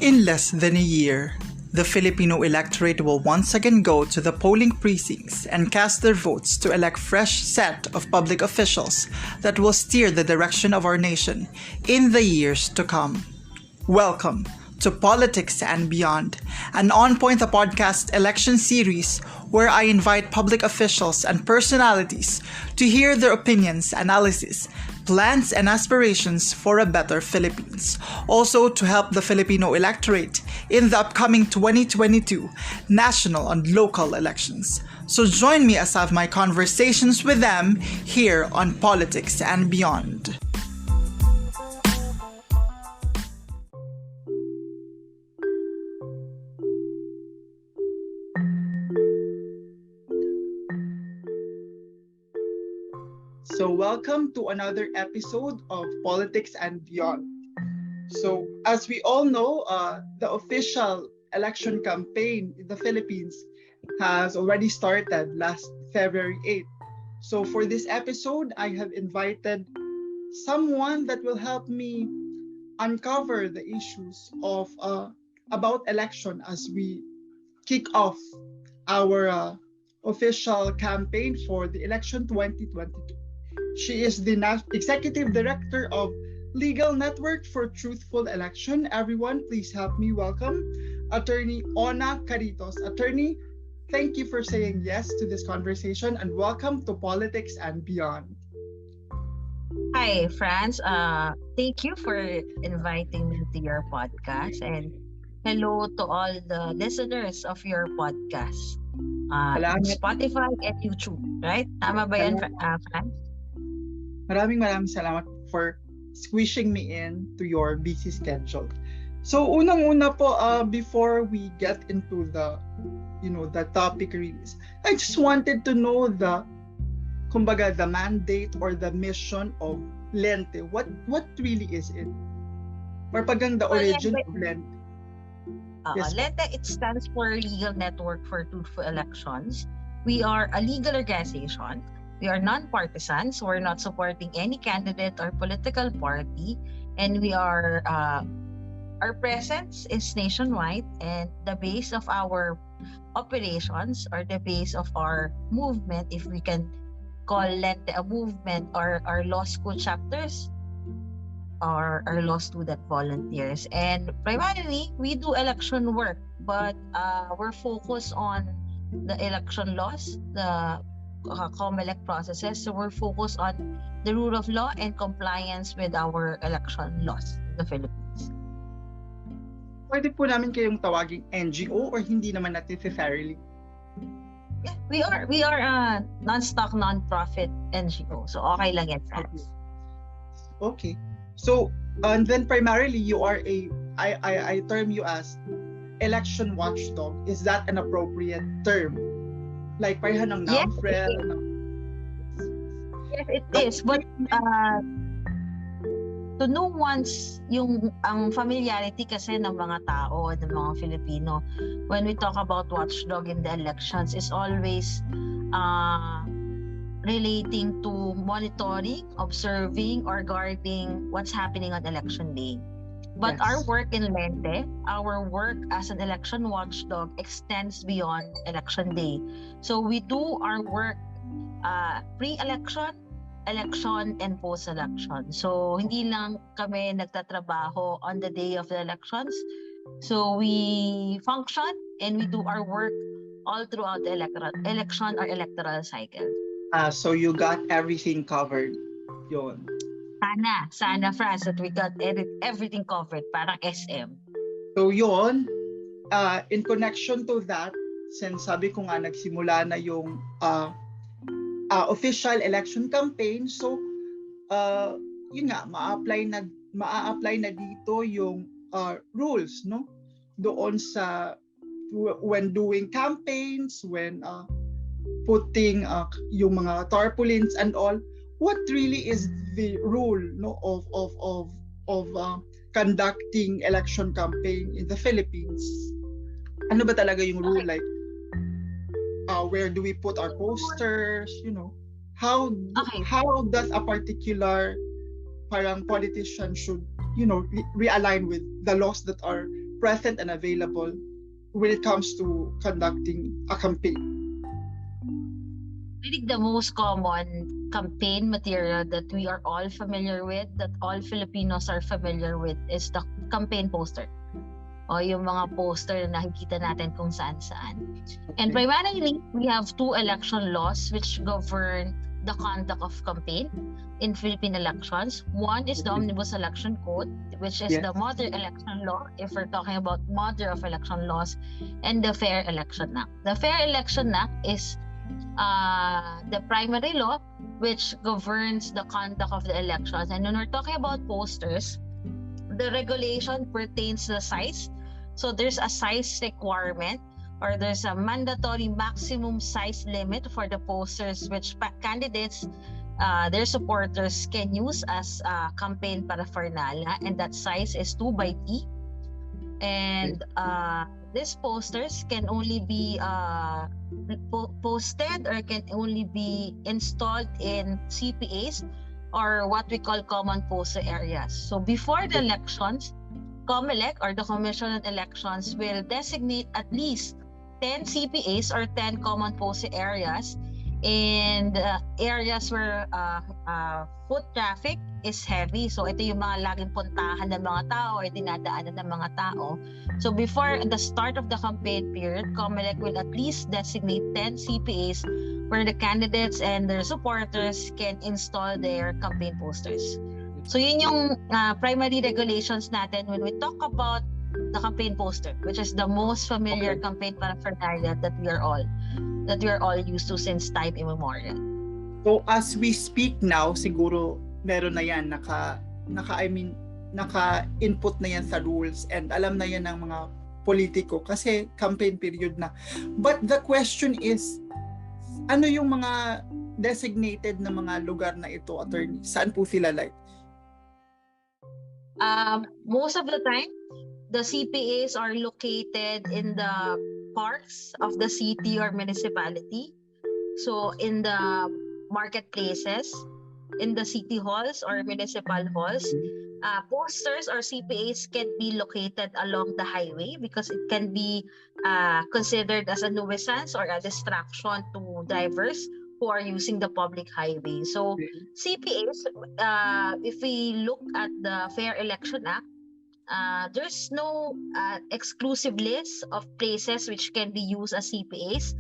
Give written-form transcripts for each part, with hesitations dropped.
In less than a year, the Filipino electorate will once again go to the polling precincts and cast their votes to elect fresh set of public officials that will steer the direction of our nation in the years to come. Welcome to Politics and Beyond, an On Point the Podcast election series where I invite public officials and personalities to hear their opinions, analysis, plans, and aspirations for a better Philippines. Also to help the Filipino electorate in the upcoming 2022 national and local elections. So join me as I have my conversations with them here on Politics and Beyond. So welcome to another episode of Politics and Beyond. So as we all know, the official election campaign in the Philippines has already started last February 8th. So for this episode, I have invited someone that will help me uncover the issues of about election as we kick off our official campaign for the election 2022. She is the Executive Director of Legal Network for Truthful Elections. Everyone, please help me welcome Attorney Ona Caritos. Attorney, thank you for saying yes to this conversation and welcome to Politics and Beyond. Hi, Franz. Thank you for inviting me to your podcast, and hello to all the listeners of your podcast. Spotify and YouTube, right? Tama ba yan, Franz? Maraming salamat for squishing me in to your busy schedule. So unang-una po, before we get into the topic release, I just wanted to know the mandate or the mission of Lente. What really is it? Or pagang the origin of Lente? Yes. Lente, it stands for Legal Network for Truthful Elections. We are a legal organization. We are non-partisan, so we're not supporting any candidate or political party, and we are our presence is nationwide, and the base of our operations or the base of our movement, if we can call Lente a movement, or our law school chapters or our law student volunteers. And primarily, we do election work, but we're focused on the election laws, the COMELEC processes. So we're focused on the rule of law and compliance with our election laws in the Philippines. Pwede po namin kayong tawaging NGO or hindi naman necessarily? Yeah, we are a non-stock, non-profit NGO. So okay lang yan, friends. Okay. So, and then primarily you are I term you as election watchdog. Is that an appropriate term? Like pareha ng Yes, NAMFREL? Yes, it is. But to know once ang familiarity kasi ng mga tao, ng mga Filipino, when we talk about watchdog in the elections, is always relating to monitoring, observing, or guarding what's happening on election day. But Yes. our work in Lente, our work as an election watchdog extends beyond election day. So we do our work pre-election, election, and post-election. So hindi lang kami nagtatrabaho on the day of the elections. So we function and we do our work all throughout the election or electoral cycle. So you got everything covered. Yun. Sana, Franz, that we got everything covered, parang SM. So yun, in connection to that, since sabi ko nga nagsimula na yung official election campaign, so yun nga, maa-apply na dito yung rules, no? Doon sa when doing campaigns, when putting yung mga tarpaulins and all. What really is the rule, no, of conducting election campaign in the Philippines? Ano ba talaga yung rule? Like where do we put our posters? How does a particular parang politician should realign with the laws that are present and available when it comes to conducting a campaign? I think the most common campaign material that we are all familiar with, that all Filipinos are familiar with, is the campaign poster. O yung mga poster na nakikita natin kung saan-saan. And primarily, we have two election laws which govern the conduct of campaign in Philippine elections. One is the Omnibus Election Code, which is the Mother Election Law, if we're talking about mother of election laws, and the Fair Election Act. The Fair Election Act is the primary law which governs the conduct of the elections. And when we're talking about posters, the regulation pertains to the size. So there's a size requirement, or there's a mandatory maximum size limit for the posters which candidates, their supporters can use as campaign paraphernalia, and that size is 2x3. And these posters can only be posted or can only be installed in CPAs, or what we call common poster areas. So before the elections, COMELEC, or the Commission on Elections, will designate at least 10 CPAs or 10 common poster areas in areas where foot traffic is heavy. So ito yung mga laging puntahan ng mga tao or dinadaanan ng mga tao. So before the start of the campaign period, COMELEC will at least designate 10 CPAs where the candidates and their supporters can install their campaign posters. So yun yung primary regulations natin when we talk about the campaign poster, which is the most familiar campaign paraphernalia that we are all used to since time immemorial. So as we speak now, siguro meron na yan, naka-input na yan sa rules, and alam na yan ng mga politiko kasi campaign period na. But the question is, ano yung mga designated na mga lugar na ito, attorney? Saan po sila like? Most of the time, the CPAs are located in the parks of the city or municipality. So in the marketplaces, in the city halls or municipal halls. Posters or CPAs can be located along the highway because it can be considered as a nuisance or a distraction to drivers who are using the public highway. So CPAs, if we look at the Fair Election Act, there's no exclusive list of places which can be used as CPAs.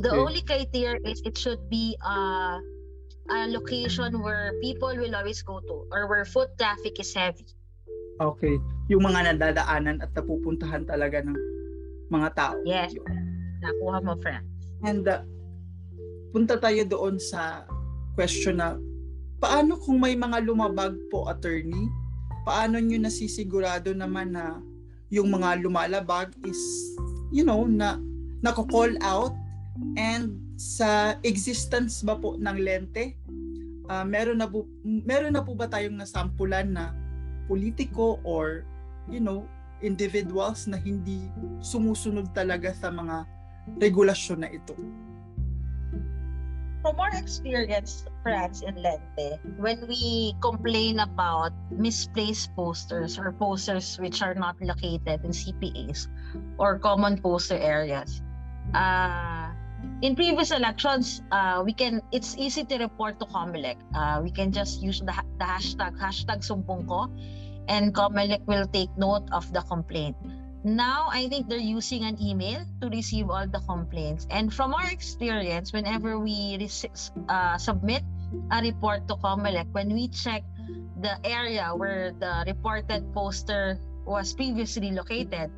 The only criteria is it should be a location where people will always go to or where foot traffic is heavy. Okay. Yung mga nadadaanan at napupuntahan talaga ng mga tao. Yes. Nakuha mo, friend. And punta tayo doon sa question na paano kung may mga lumabag po, attorney? Paano nyo nasisigurado naman na yung mga lumalabag is, na nako-call out, and sa existence ba po ng lente? Meron na po ba tayong nasampulan na politiko or individuals na hindi sumusunod talaga sa mga regulasyon na ito? From our experience, friends, in Lente, when we complain about misplaced posters or posters which are not located in CPAs or common poster areas, in previous elections, it's easy to report to COMELEC. We can just use the hashtag sumbong ko, and COMELEC will take note of the complaint. Now, I think they're using an email to receive all the complaints. And from our experience, whenever we submit a report to COMELEC, when we check the area where the reported poster was previously located,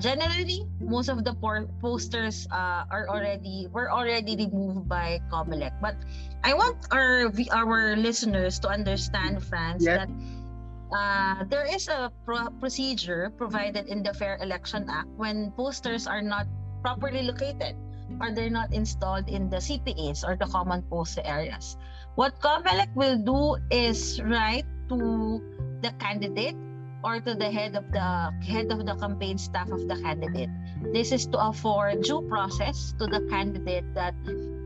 generally, most of the posters were already removed by COMELEC. But I want our listeners to understand, France, that there is a procedure provided in the Fair Election Act when posters are not properly located or they're not installed in the CPAs or the common poster areas. What COMELEC will do is write to the candidate or to the head of the campaign staff of the candidate. This is to afford due process to the candidate that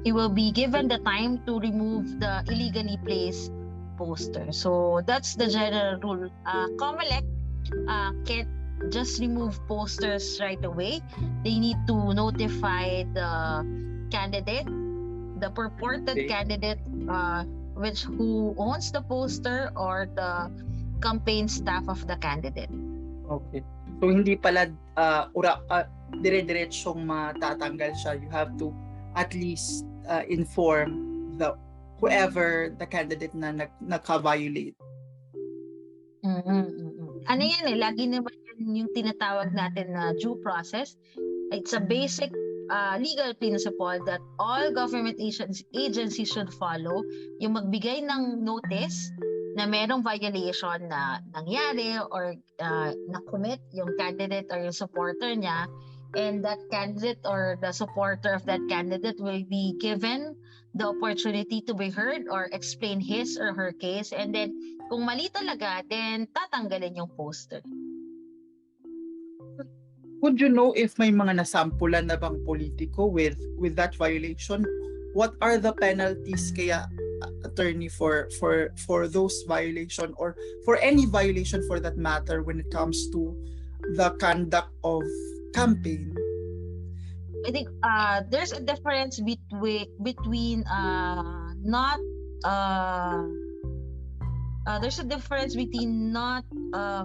he will be given the time to remove the illegally placed poster. So that's the general rule. COMELEC just remove posters right away. They need to notify the candidate, the purported candidate, who owns the poster, or the campaign staff of the candidate. Okay. So hindi pala dire-diretsong matatanggal siya. You have to at least inform the whoever the candidate na naka-violate. Ano yan lagi naman yung tinatawag natin na due process. It's a basic legal principle that all government agencies should follow. Yung magbigay ng notice na merong violation na nangyari or na-commit yung candidate or yung supporter niya, and that candidate or the supporter of that candidate will be given the opportunity to be heard or explain his or her case, and then kung mali talaga, then tatanggalin yung poster. Would you know if may mga nasampulan na bang politiko with that violation? What are the penalties kaya, attorney, for those violation, or for any violation for that matter, when it comes to the conduct of campaign? I think there's a difference between not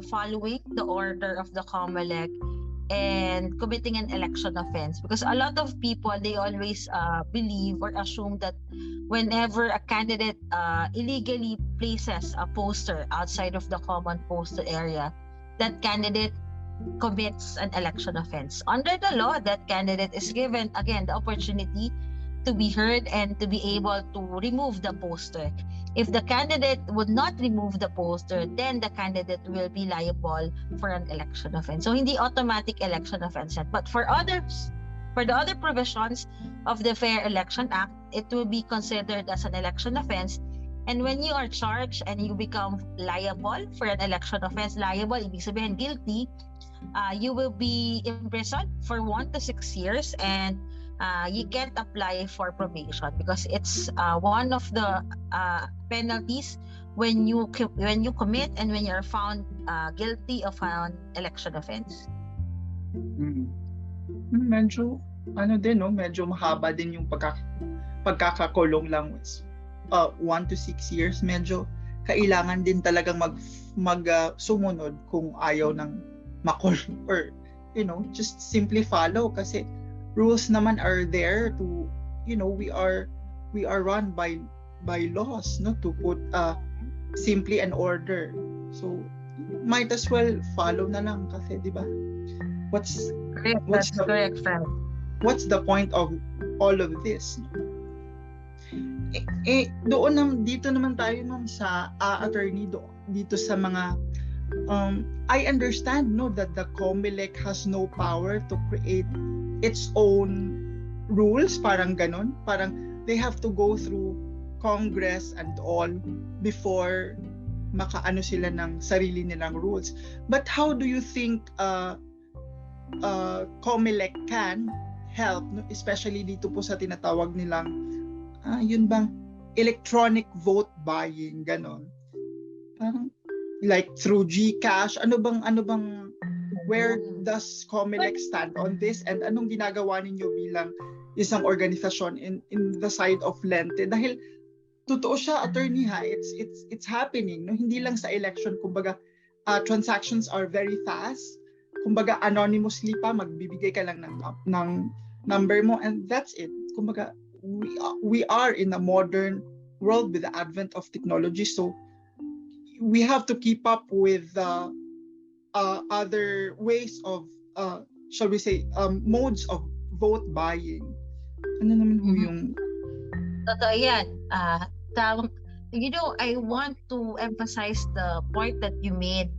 following the order of the COMELEC and committing an election offense, because a lot of people, they always believe or assume that whenever a candidate illegally places a poster outside of the common postal area, that candidate commits an election offense. Under the law, that candidate is given again the opportunity to be heard and to be able to remove the poster. If the candidate would not remove the poster, then the candidate will be liable for an election offense. So hindi automatic election offense yet. But for the other provisions of the Fair Election Act, it will be considered as an election offense. And when you are charged and you become liable for an election offense, liable, ibig sabihin guilty, you will be imprisoned for 1 to 6 years, and you can't apply for probation, because it's one of the penalties when you commit and when you're found guilty of an election offense. Medyo medyo mahaba din yung pagkakakulong lang. 1 to 6 years, medyo kailangan din talagang sumunod kung ayaw ng makulong, or just simply follow, kasi rules naman are there to, we are run by laws, no, to put simply an order. So might as well follow na lang, kasi di ba, what's correct, Frank. What's the point of all of this? Dito naman tayo sa attorney, dito sa mga I understand that the COMELEC has no power to create its own rules, parang ganon, parang they have to go through Congress and all before makaano sila ng sarili nilang rules. But how do you think COMELEC can help, especially dito po sa tinatawag nilang yun bang electronic vote buying, ganon, parang like through GCash, ano bang where does COMELEC stand on this, and anong ginagawa ninyo bilang isang organisasyon in the side of Lente? Dahil totoo siya, attorney, it's happening, no, hindi lang sa election. Kumbaga transactions are very fast, kumbaga anonymously pa, magbibigay ka lang ng number mo, and that's it. Kumbaga we are in a modern world with the advent of technology, so we have to keep up with other ways of shall we say modes of vote buying. Ano naman yung totoo yan. I want to emphasize the point that you made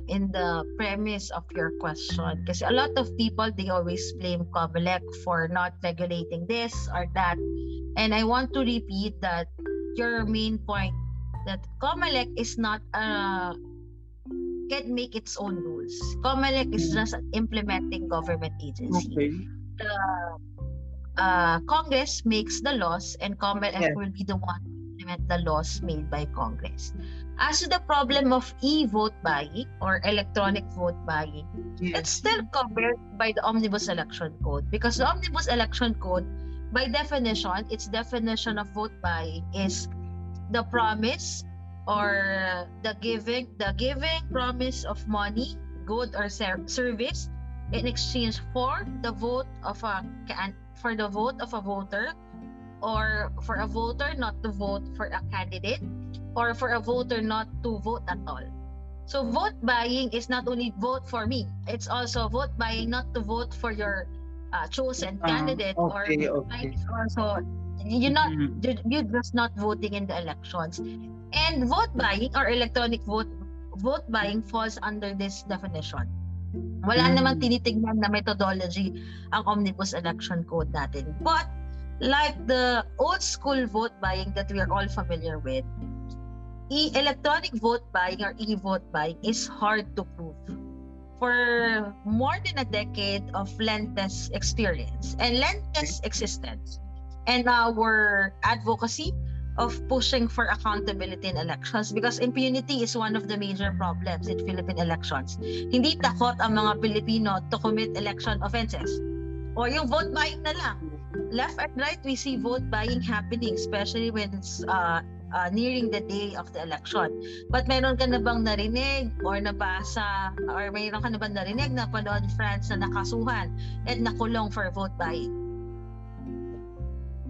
in the premise of your question, kasi a lot of people, they always blame COMELEC for not regulating this or that, and I want to repeat that your main point, that COMELEC is not can make its own rules. COMELEC is just an implementing government agency. Okay. The Congress makes the laws, and COMELEC will be the one implement the laws made by Congress. As to the problem of e-vote buying or electronic vote buying, it's still covered by the Omnibus Election Code, because the Omnibus Election Code, by definition, its definition of vote buying is the promise or the giving promise of money, good or service in exchange for the vote of a voter, or for a voter not to vote for a candidate, or for a voter not to vote at all. So vote buying is not only vote for me, it's also vote buying not to vote for your chosen candidate, or it's also you're just not voting in the elections. And vote buying or electronic vote buying falls under this definition. Wala namang tinitignan na methodology ang Omnibus Election Code natin. But like the old school vote buying that we are all familiar with, electronic vote buying or e-vote buying is hard to prove. For more than a decade of Lente's experience and Lente's existence and our advocacy of pushing for accountability in elections, because impunity is one of the major problems in Philippine elections. Hindi takot ang mga Pilipino to commit election offenses. O yung vote buying na lang. Left and right, we see vote buying happening, especially when it's nearing the day of the election. But meron ka na bang narinig or nabasa, or meron ka na bang narinig na panood friends na nakasuhan at nakulong for vote buying?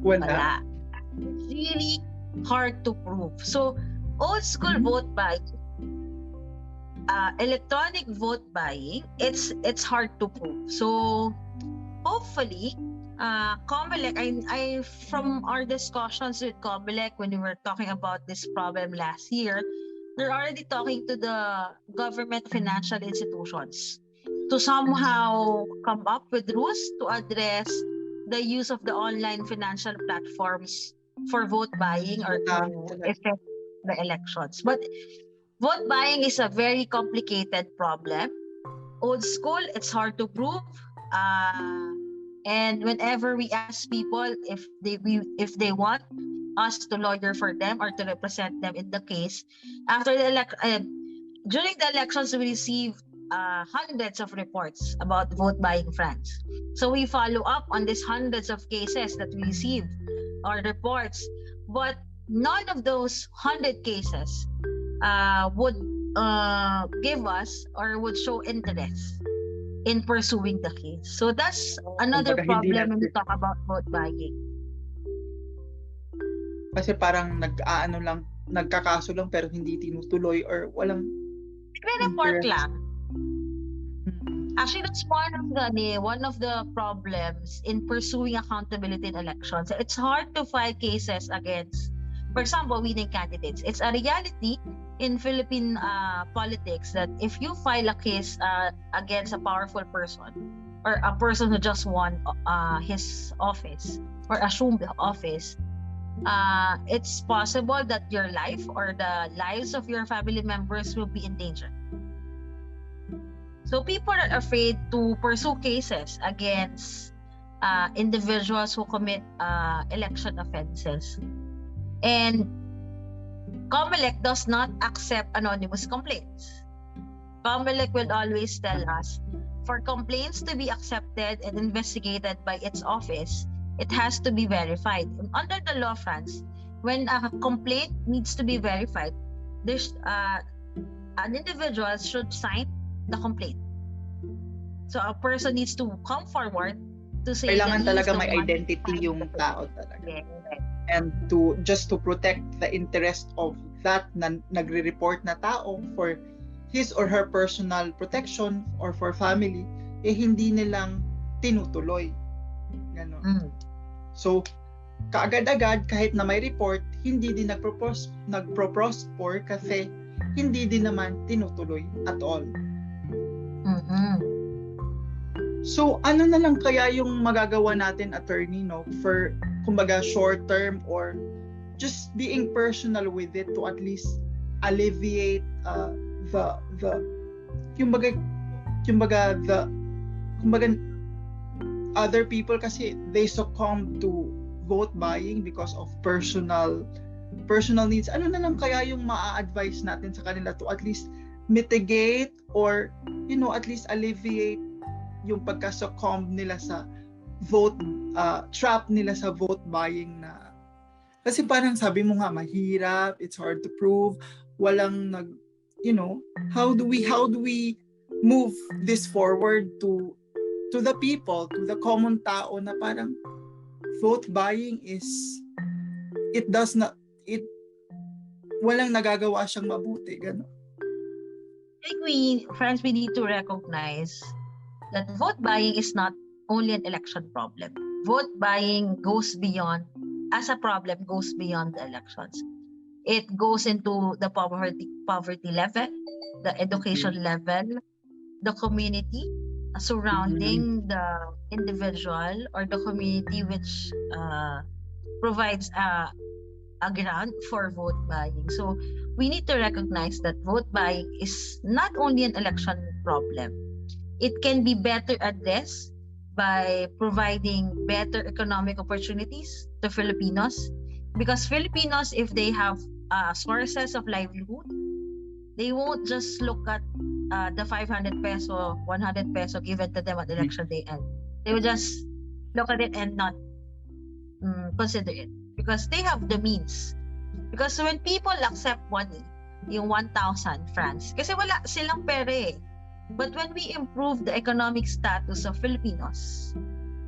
Wala. It's really hard to prove. So, old school vote buying, electronic vote buying, it's hard to prove. So, hopefully, COMELEC, I from our discussions with COMELEC when we were talking about this problem last year, they're already talking to the government financial institutions to somehow come up with rules to address the use of the online financial platforms for vote buying or to affect the elections. But vote buying is a very complicated problem. Old school, it's hard to prove. And whenever we ask people if they want us to lawyer for them or to represent them in the case, after the during the elections, we receive hundreds of reports about vote buying fronts. So we follow up on these hundreds of cases that we received or reports, but none of those 100 cases would give us or would show interest in pursuing the case. So that's another problem when we talk about vote buying. Kasi parang nagkakaso lang pero hindi tinutuloy or walang report lang. Actually, that's one of the problems in pursuing accountability in elections. It's hard to file cases against, for example, winning candidates. It's a reality in Philippine politics that if you file a case against a powerful person or a person who just won his office or assumed the office, it's possible that your life or the lives of your family members will be in danger. So people are afraid to pursue cases against individuals who commit election offenses. And COMELEC does not accept anonymous complaints. COMELEC will always tell us, for complaints to be accepted and investigated by its office, it has to be verified. And under the law, France, when a complaint needs to be verified, there's an individual should sign the complaint. So a person needs to come forward to say kailangan talaga may identity yung tao talaga. Yeah. And to protect the interest of that na nagre-report na tao for his or her personal protection or for family, hindi nilang tinutuloy. Ganon. So, kaagad-agad kahit na may report, hindi din nagpro-prosper kasi hindi din naman tinutuloy at all. So, ano na lang kaya yung magagawa natin, attorney, no, for kumbaga short term or just being personal with it to at least alleviate other people kasi they succumb to vote buying because of personal personal needs, ano na lang kaya yung maa-advise natin sa kanila to at least mitigate or at least alleviate yung pagka-succumb nila sa vote trap nila sa vote buying na kasi parang sabi mo nga mahirap, it's hard to prove, walang how do we move this forward to the people, to the common tao na parang vote buying is walang nagagawa siyang mabuti, gano'n. I think we need to recognize that vote buying is not only an election problem. Vote buying goes beyond the elections. It goes into the poverty level, the education level, the community surrounding the individual or the community which provides a ground for vote buying. So we need to recognize that vote buying is not only an election problem. It can be better addressed by providing better economic opportunities to Filipinos. Because Filipinos, if they have sources of livelihood, they won't just look at the 500 peso, 100 peso given to them at election day end. They will just look at it and not consider it because they have the means. Because when people accept money, yung 1,000 francs, kasi wala silang pera eh. But when we improve the economic status of Filipinos,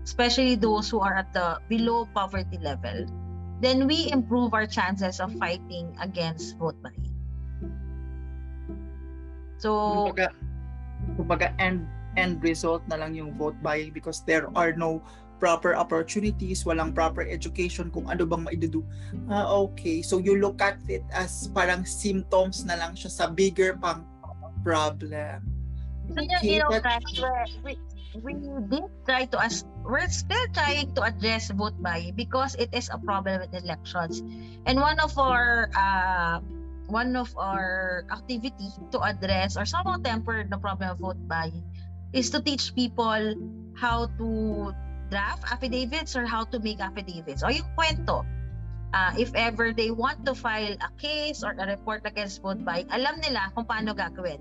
especially those who are at the below poverty level, then we improve our chances of fighting against vote buying. So, kumbaga end result na lang yung vote buying because there are no proper opportunities, walang proper education kung ano bang maidudu. Okay, so you look at it as parang symptoms na lang siya sa bigger pang problem. Okay, we're still trying to address vote buying because it is a problem in elections. And one of our activity to address or somehow temper the problem of vote buying is to teach people how to draft affidavits or how to make affidavits. O yung kwento, if ever they want to file a case or a report against vote buying, alam nila kung paano gagawin.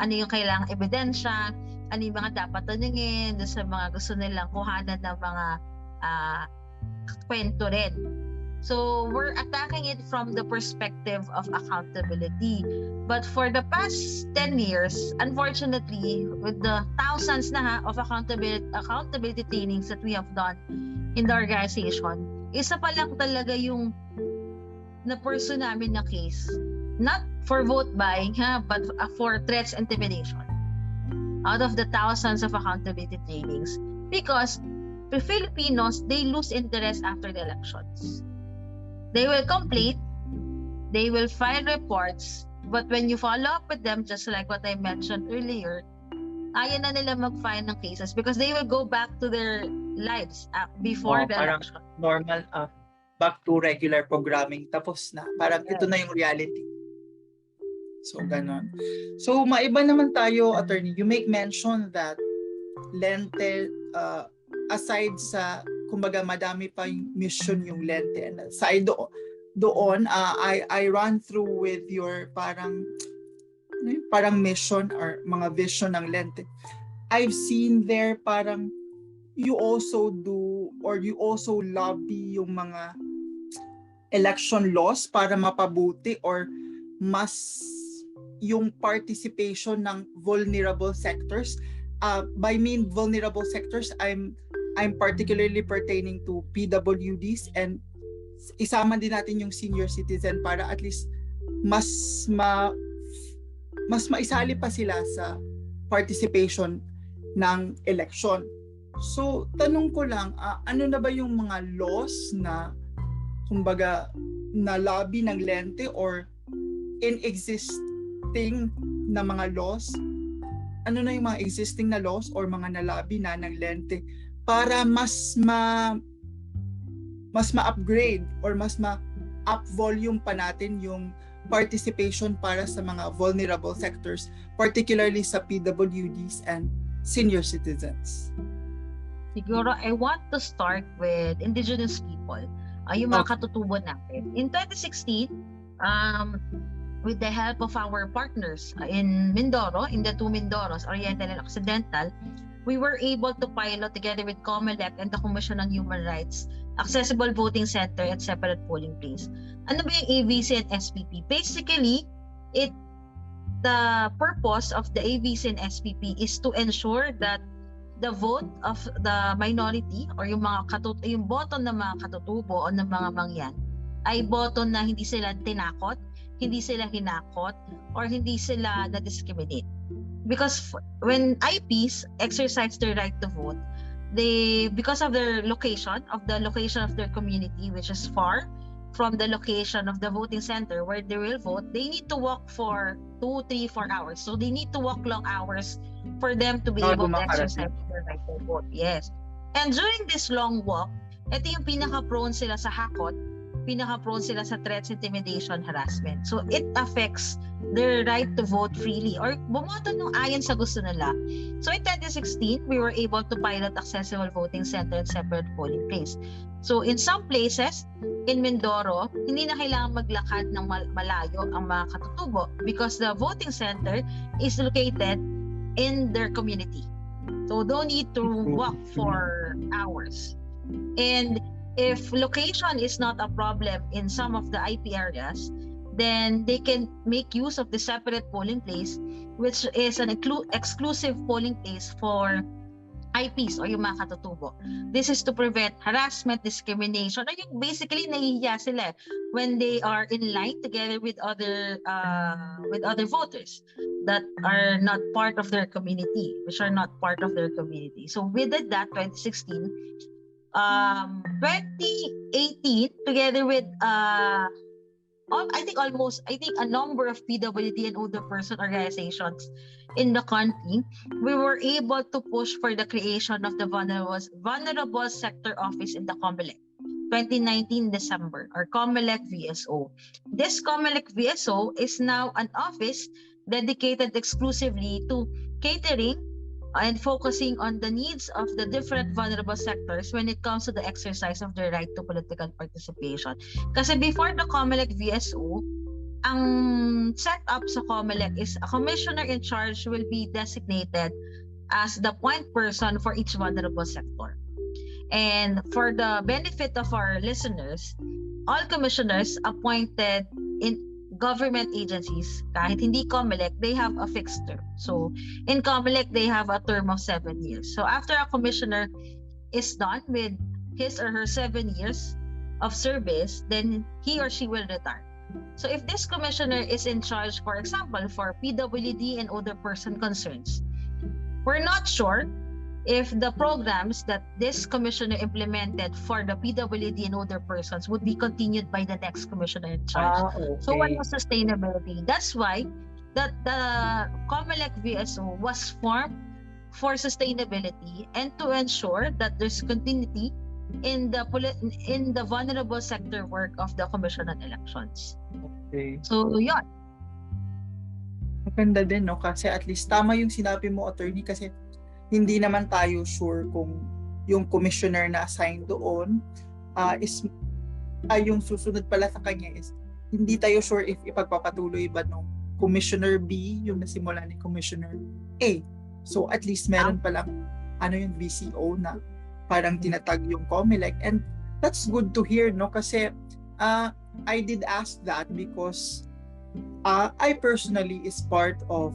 Ano yung kailangang ebidensya, ano yung mga dapat tanungin, sa mga gusto nilang kuhanan ng mga kwento rin. So we're attacking it from the perspective of accountability. But for the past 10 years, unfortunately, with the thousands of accountability trainings that we have done in the organization, isa pa lang talaga yung na-pursue namin na case. Not for vote buying, but for threats and intimidation. Out of the thousands of accountability trainings. Because the Filipinos, they lose interest after the elections. They will complain, they will file reports, but when you follow up with them, just like what I mentioned earlier, ayaw na nila mag-file ng cases because they will go back to their lives before the election. Normal, back to regular programming, tapos na. Parang ito na yung reality. So, ganon. So, maiba naman tayo, attorney. You make mention that Lente, aside sa, kumbaga, madami pa yung mission yung Lente. And aside doon, I run through with your parang mission or mga vision ng Lente. I've seen there parang you also do or you also lobby yung mga election laws para mapabuti or mas yung participation ng vulnerable sectors. By mean vulnerable sectors, I'm particularly pertaining to PWDs and isama din natin yung senior citizen para at least mas maisali pa sila sa participation ng election. So, tanong ko lang, ano na ba yung mga laws na kumbaga na lobby ng Lente or in existing na mga laws? Ano na yung mga existing na laws or mga nalabi na ng Lente para mas ma-upgrade or mas ma-up volume pa natin yung participation para sa mga vulnerable sectors, particularly sa PWDs and senior citizens? Siguro, I want to start with indigenous people. yung mga katutubo natin. In 2016, with the help of our partners in Mindoro, in the two Mindoros, Oriental and Occidental, we were able to pilot together with COMELEC and the Commission on Human Rights, accessible voting center at separate polling place. Ano ba yung AVC and SPP? Basically, the purpose of the AVC and SPP is to ensure that the vote of the minority or yung boto ng mga katutubo o ng mga mangyan ay boto na hindi sila tinakot, hindi sila hinakot, or hindi sila na-discriminate. Because when IPs exercise their right to vote, because of their location of their community, which is far from the location of the voting center where they will vote, they need to walk for 2, 3, 4 hours. So they need to walk long hours for them to be able to exercise their right to vote. Yes. And during this long walk, ito yung pinaka-prone sila sa hakot, pinaka-prone sila sa threats, intimidation, harassment. So it affects their right to vote freely or bumoto nung ayon sa gusto nila. So in 2016, we were able to pilot accessible voting center and separate polling place. So in some places, in Mindoro, hindi na kailangan maglakad ng malayo ang mga katutubo because the voting center is located in their community. So don't need to walk for hours. And if location is not a problem in some of the IP areas, then they can make use of the separate polling place, which is an exclusive polling place for IPs o yung mga katutubo. This is to prevent harassment, discrimination, or yung basically nahihiya sila when they are in line together with other voters that are not part of their community, which are not part of their community. So we did that 2016. 2018, together with I think a number of PWD and older person organizations in the country, we were able to push for the creation of the vulnerable sector office in the COMELEC 2019 December, or COMELEC VSO. This COMELEC VSO is now an office dedicated exclusively to catering and focusing on the needs of the different vulnerable sectors when it comes to the exercise of their right to political participation. Kasi before the COMELEC VSO, ang setup sa COMELEC is a commissioner in charge will be designated as the point person for each vulnerable sector. And for the benefit of our listeners, all commissioners appointed in government agencies, kahit hindi COMELEC, they have a fixed term. So in COMELEC, they have a term of 7 years. So after a commissioner is done with his or her 7 years of service, then he or she will retire. So if this commissioner is in charge, for example, for PWD and other person concerns, we're not sure if the programs that this commissioner implemented for the PWD and older persons would be continued by the next commissioner in charge. Okay. So what was sustainability? That's why that the COMELEC VSO was formed for sustainability and to ensure that there's continuity in the vulnerable sector work of the Commission on Elections. Okay. So yun. Maganda din, no? Kasi at least tama yung sinabi mo, attorney, kasi hindi naman tayo sure kung yung commissioner na assigned doon yung susunod pala sa kanya is hindi tayo sure if ipagpapatuloy ba nung Commissioner B yung nasimula ni Commissioner A. So at least meron palang yung VCO na parang tinatag yung COMELEC, and that's good to hear, no? Kasi I did ask that because I personally is part of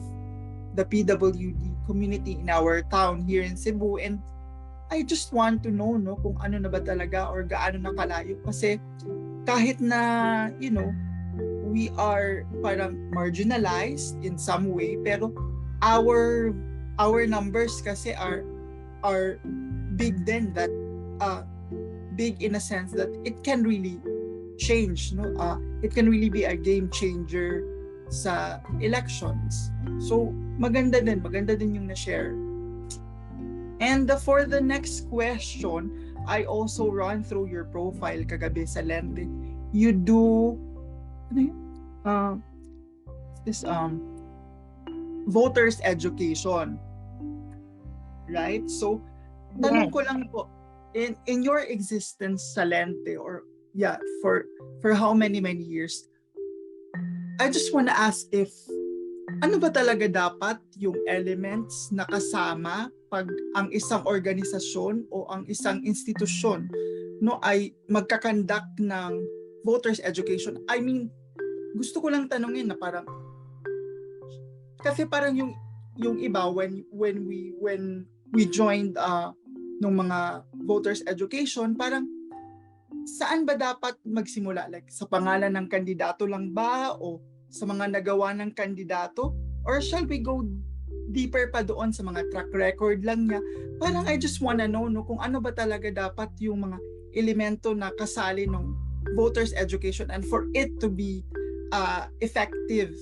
the PWD community in our town here in Cebu, and I just want to know, no, kung ano na ba talaga or gaano na kalayo, kasi kahit na we are parang marginalized in some way, pero our numbers kasi are big then, that big in a sense that it can really change, no? It can really be a game changer sa elections. So maganda din yung na-share. And for the next question, I also run through your profile kagabi sa Lente. You do voters education, right? So tanong ko lang po, in your existence sa Lente, or for how many years. I just want to ask if ano ba talaga dapat yung elements na kasama pag ang isang organisasyon o ang isang institusyon ay magkakandak ng voters education. I mean, gusto ko lang tanungin na parang kasi parang yung iba when we joined nung mga voters education, parang saan ba dapat magsimula? Like sa pangalan ng kandidato lang ba o sa mga nagawa ng kandidato? Or shall we go deeper pa doon sa mga track record lang niya? Parang I just wanna know kung ano ba talaga dapat yung mga elemento na kasali ng voters education and for it to be effective.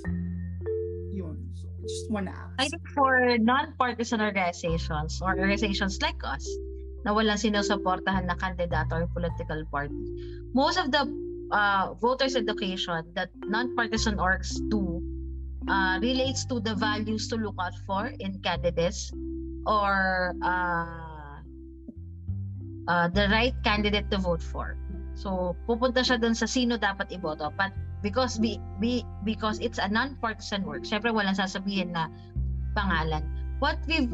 Yun. So I just wanna ask. I think for non-partisan organizations or organizations like us na walang sinusuportahan na kandidato or political party, most of the voters education that non-partisan orgs do relates to the values to look out for in candidates or the right candidate to vote for. So pupunta siya dun sa sino dapat iboto, but because it's a non-partisan work, syempre walang sasabihin na pangalan. What we've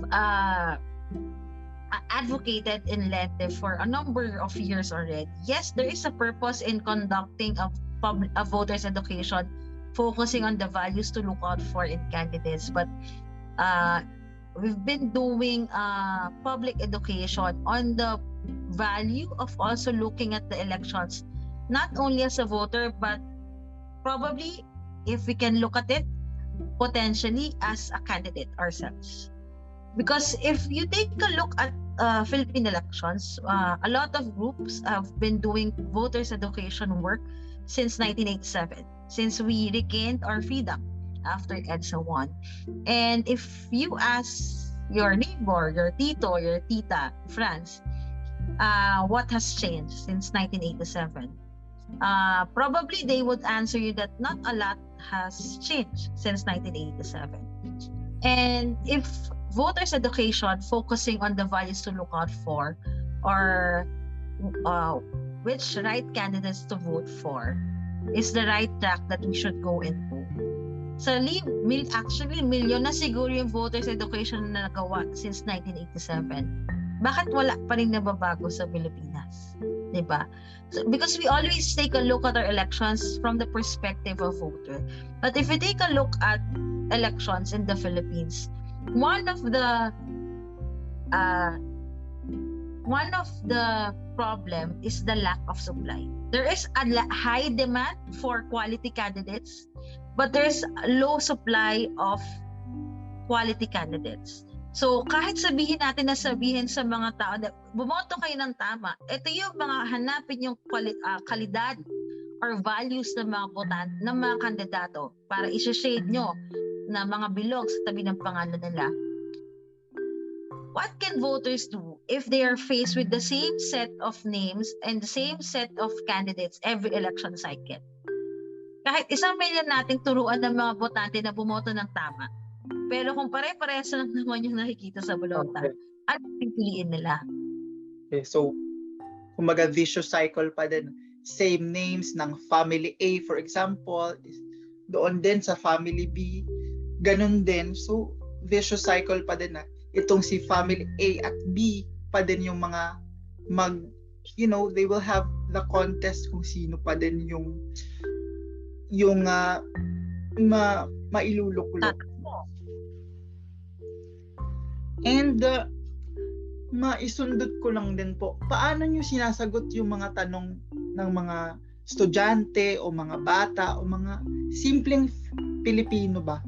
advocated in Lente for a number of years already. Yes, there is a purpose in conducting a voters education focusing on the values to look out for in candidates, but we've been doing public education on the value of also looking at the elections not only as a voter but probably, if we can look at it, potentially as a candidate ourselves. Because if you take a look at Philippine elections, a lot of groups have been doing voters education work since 1987, since we regained our freedom after EDSA 1. And if you ask your neighbor, your tito, your tita, France, what has changed since 1987? Probably they would answer you that not a lot has changed since 1987. And if voters education focusing on the values to look out for or which right candidates to vote for is the right track that we should go into. Actually, milyon na siguro yung voters education na nagawa since 1987. Bakit wala pa rin nababago sa Pilipinas? Diba? So, because we always take a look at our elections from the perspective of voter. But if we take a look at elections in the Philippines, one of the problem is the lack of supply. There is a high demand for quality candidates, but there's a low supply of quality candidates. So kahit sabihin natin na sabihin sa mga tao na bumoto kayo ng tama, ito yung mga hanapin yung kalidad or values ng mga botan, ng mga kandidato para i-shade nyo na mga bilog sa tabi ng pangalan nila. What can voters do if they are faced with the same set of names and the same set of candidates every election cycle? Kahit 1 milyon nating turuan ng mga botante na bumoto ng tama, pero kung pare-parehas lang naman yung nakikita sa bolota, ano pipiliin nila? Okay, so kumbaga vicious cycle pa din. Same names ng family A, for example, doon din sa family B, ganun din. So vicious cycle pa din na itong si family A at B pa din yung mga they will have the contest kung sino pa din yung mailuluklok. And maisundot ko lang din po, paano nyo sinasagot yung mga tanong ng mga estudyante o mga bata o mga simpleng Pilipino ba?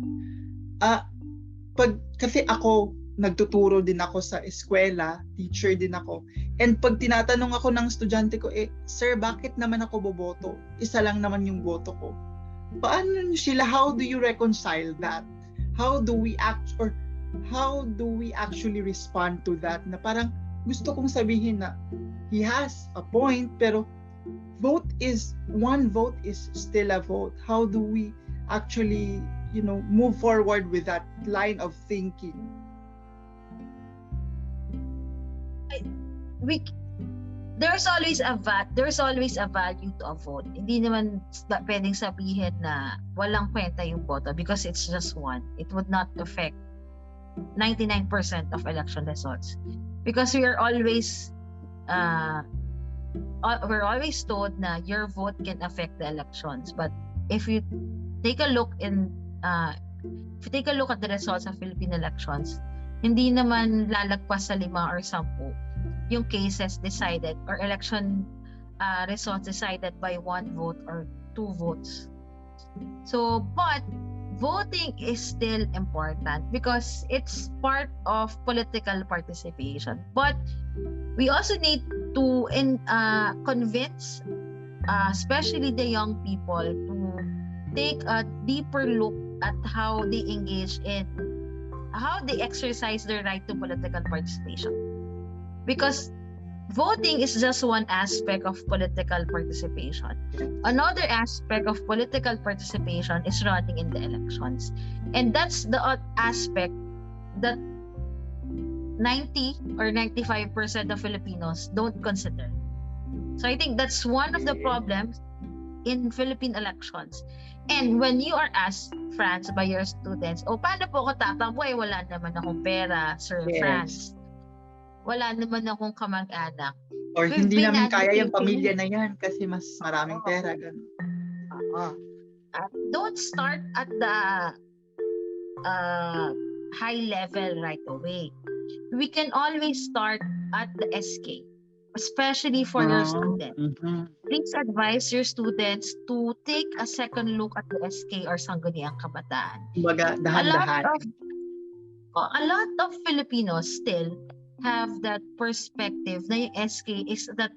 Kasi ako, nagtuturo din ako sa eskwela, teacher din ako. And pag tinatanong ako ng estudyante ko, sir, bakit naman ako boboto? Isa lang naman yung boto ko. Paano nyo sila, how do you reconcile that? How do we actually respond to that? Na parang gusto kong sabihin na he has a point, pero one vote is still a vote. How do we actually, move forward with that line of thinking? there's always a value to a vote. Hindi naman pwedeng sabihin na walang kwenta yung boto because it's just one. It would not affect 99% of election results because we're always told na your vote can affect the elections. But if you take a look at the results of Philippine elections, hindi naman lalagpas sa 5 or 10 yung cases decided or election results decided by 1 vote or 2 votes. So, but voting is still important because it's part of political participation. But we also need to convince, especially the young people, to take a deeper look at how they engage in, how they exercise their right to political participation. Because voting is just one aspect of political participation. Another aspect of political participation is running in the elections. And that's the aspect that 90 or 95% of Filipinos don't consider. So I think that's one of the problems in Philippine elections. And when you are asked, Franz, by your students, paano po ako tatakbo? Wala naman akong pera, Sir Franz. Wala naman akong kamag-anak. Or hindi naman kaya yung pamilya na yan kasi mas maraming pera. Ganun. Don't start at the high level right away. We can always start at the SK, especially for your students. Please advise your students to take a second look at the SK or Sangguniang Kabataan. Dahan-dahan. A lot of Filipinos still have that perspective na yung SK is that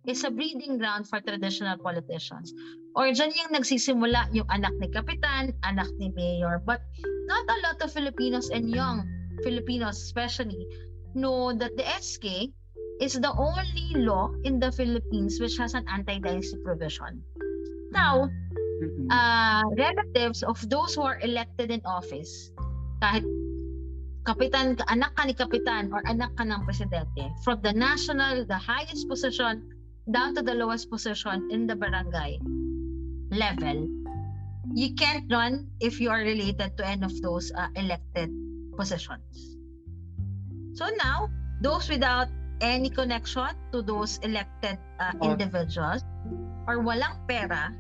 is a breeding ground for traditional politicians. Or dyan yung nagsisimula yung anak ni Kapitan, anak ni Mayor. But not a lot of Filipinos and young Filipinos especially know that the SK is the only law in the Philippines which has an anti-dynasty provision. Now, relatives of those who are elected in office, kahit kapitan, anak ka ni kapitan or anak ka ng presidente, from the national, the highest position, down to the lowest position in the barangay level, you can't run if you are related to any of those elected positions. So now, those without any connection to those elected individuals or walang pera,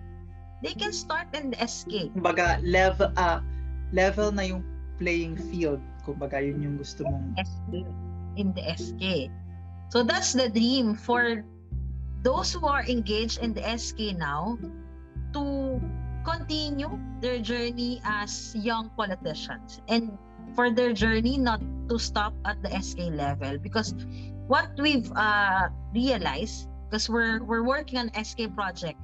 they can start in the SK. Kumbaga, level na yung playing field. Kumbaga, yun yung gusto mong SK, in the SK. So that's the dream for those who are engaged in the SK now to continue their journey as young politicians and for their journey not to stop at the SK level, because what we've realized, because we're working on SK project,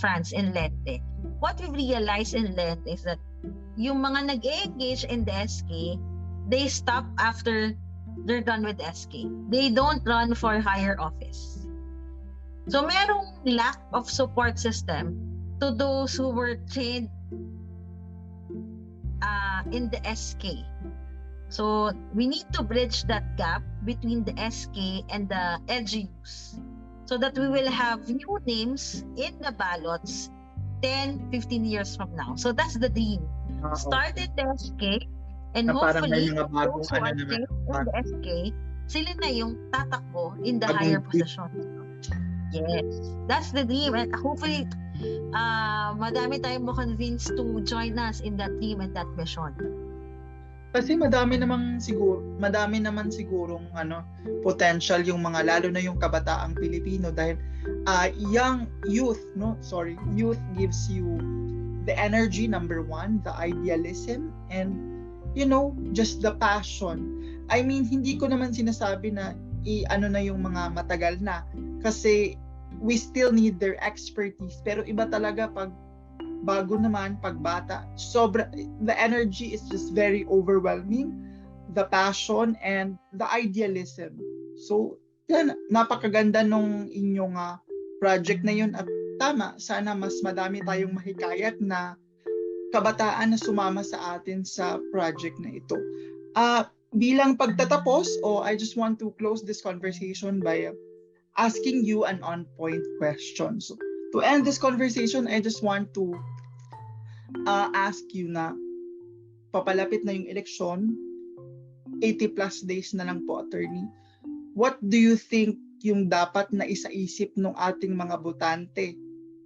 France, in Lente. What we've realized in Lente is that yung mga nag-engage in the SK, they stop after they're done with SK. They don't run for higher office. So merong lack of support system to those who were trained in the SK. So we need to bridge that gap between the SK and the LGUs so that we will have new names in the ballots 10, 15 years from now. So that's the dream. Start at the SK and hopefully those who are trained in the SK, sila na yung tatakbo in the higher position. Yes, that's the dream, and hopefully madami tayong mo-convince to join us in that dream and that mission. Kasi madami naman sigurong potential yung mga, lalo na yung kabataang Pilipino, dahil youth gives you the energy, number one, the idealism, and just the passion. I mean, hindi ko naman sinasabi na na yung mga matagal na, kasi we still need their expertise, pero iba talaga pag bago naman, pag bata, the energy is just very overwhelming, the passion and the idealism. So yan, napakaganda nung inyong project na yun, at tama, sana mas madami tayong mahikayat na kabataan na sumama sa atin sa project na ito. Bilang pagtatapos, I just want to close this conversation by asking you an on-point question. So, to end this conversation, I just want to ask you na papalapit na yung eleksyon, 80 plus days na lang po, attorney. What do you think yung dapat na isaisip ng ating mga botante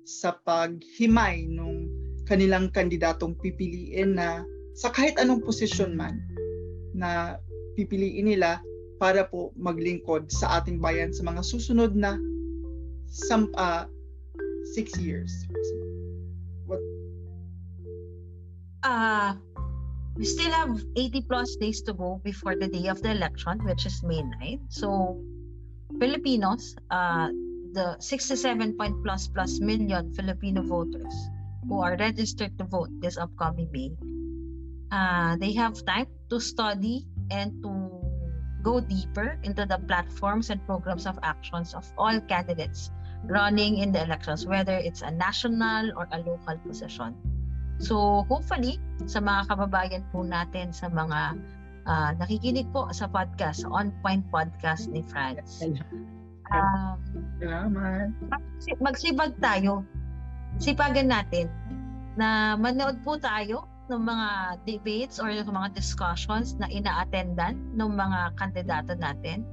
sa paghimay ng kanilang kandidatong pipiliin na sa kahit anong posisyon man na pipiliin nila para po maglingkod sa ating bayan sa mga susunod na 6 years? We still have 80 plus days to go before the day of the election, which is May 9. So, Filipinos, the 67 plus million Filipino voters who are registered to vote this upcoming May, they have time to study and to go deeper into the platforms and programs of actions of all candidates running in the elections, whether it's a national or a local position. So hopefully, sa mga kababayan po natin, sa mga nakikinig po sa podcast, On Point Podcast ni Franz, magsibag tayo, sipagan natin na manood po tayo ng mga debates or ng mga discussions na ina-attendan ng mga kandidato natin.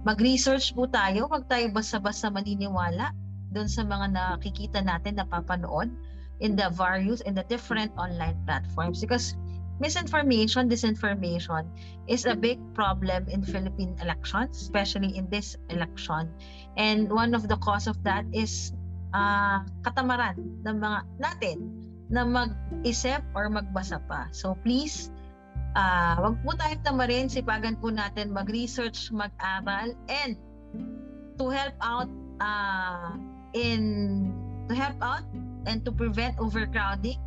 Mag-research po tayo, wag tayo basta-basta maniniwala doon sa mga nakikita natin, napapanood in the different online platforms, because misinformation, disinformation is a big problem in Philippine elections, especially in this election. And one of the cause of that is katamaran ng mga natin na mag-isip or magbasa pa. So please, wag po tayong tamarin, sipagan po natin mag-research, mag-aral, and to help out and to prevent overcrowding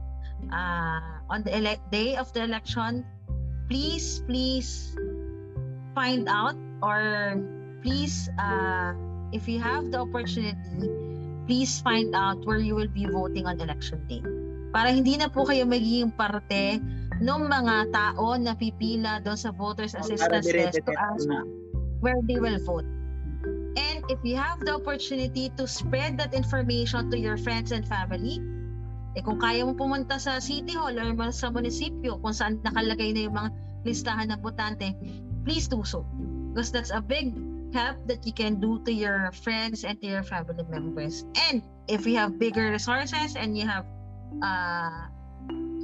on the day of the election. Please find out, or please, if you have the opportunity, please find out where you will be voting on election day, para hindi na po kayo magiging parte ng mga tao na pipila doon sa voters assistance desk to ask where they will vote. And if you have the opportunity to spread that information to your friends and family, kung kaya mo pumunta sa City Hall or sa munisipyo kung saan nakalagay na yung mga listahan ng botante, please do so. Because that's a big help that you can do to your friends and to your family members. And if you have bigger resources and you have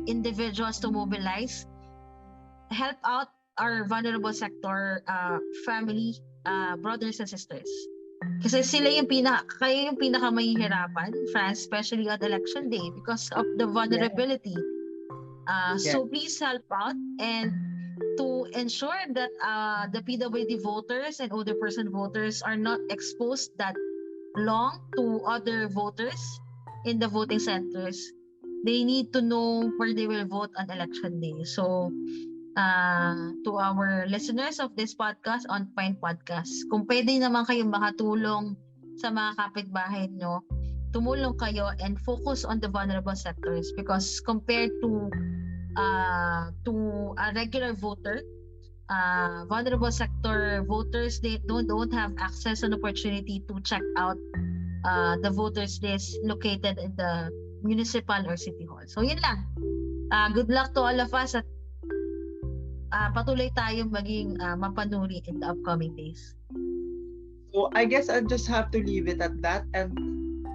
individuals to mobilize, help out our vulnerable sector family, brothers and sisters. Kasi sila kayo yung pinakamahihirapan, France, especially on election day, because of the vulnerability. So please help out, and to ensure that the PWD voters and older person voters are not exposed that long to other voters in the voting centers, they need to know where they will vote on election day. So to our listeners of this podcast, On Point Podcast, kung pwede naman kayong makatulong sa mga kapitbahay nyo, tumulong kayo and focus on the vulnerable sectors, because compared to a regular voter, vulnerable sector voters, they don't have access and opportunity to check out the voters list located in the municipal or city hall. So yun lang. Good luck to all of us, at patuloy tayong maging mapanuri in the upcoming days. So I guess I'll just have to leave it at that. And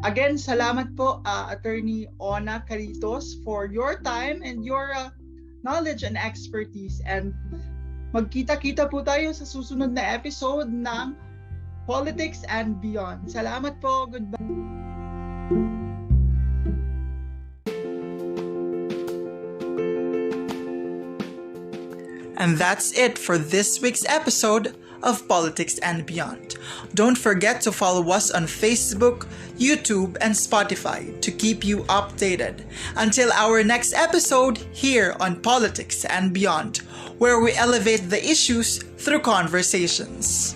again, salamat po, Attorney Ona Caritos, for your time and your knowledge and expertise. And magkita-kita po tayo sa susunod na episode ng Politics and Beyond. Salamat po. Goodbye. And that's it for this week's episode of Politics and Beyond. Don't forget to follow us on Facebook, YouTube, and Spotify to keep you updated. Until our next episode here on Politics and Beyond, where we elevate the issues through conversations.